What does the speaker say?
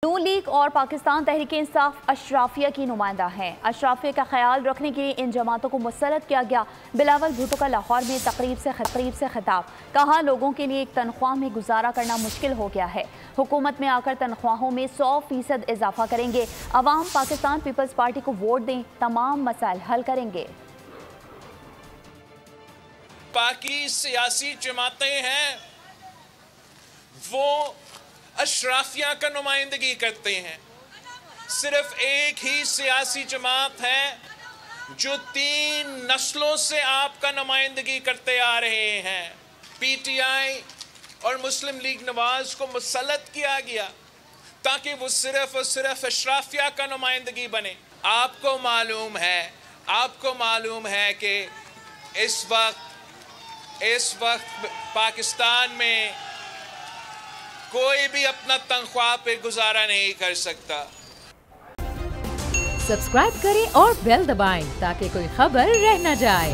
नून league और पाकिस्तान तहरीक इंसाफ अशराफिया की नुमाइंदा हैं। अशराफिया का ख्याल रखने के लिए इन जमातों को मुसल्लत किया गया। बिलावल भुट्टो का लाहौर में तकरीब से खिताब, कहा लोगों के लिए एक तनख्वाह में गुजारा करना मुश्किल हो गया है। हुकूमत में आकर तनख्वाहों में 100% इजाफा करेंगे। अवाम पाकिस्तान पीपल्स पार्टी को वोट दें, तमाम मसाइल हल करेंगे। बाकी सियासी जमातें हैं वो अशराफिया का नुमाइंदगी करते हैं। सिर्फ एक ही सियासी जमात है जो 3 नस्लों से आपका नुमाइंदगी करते आ रहे हैं। पीटीआई और मुस्लिम लीग नवाज को मुसल्लत किया गया ताकि वो सिर्फ और सिर्फ अशराफिया का नुमाइंदगी बने। आपको मालूम है कि इस वक्त पाकिस्तान में कोई भी अपना तनख्वाह पे गुजारा नहीं कर सकता। सब्सक्राइब करें और बेल दबाएं ताकि कोई खबर रह न जाए।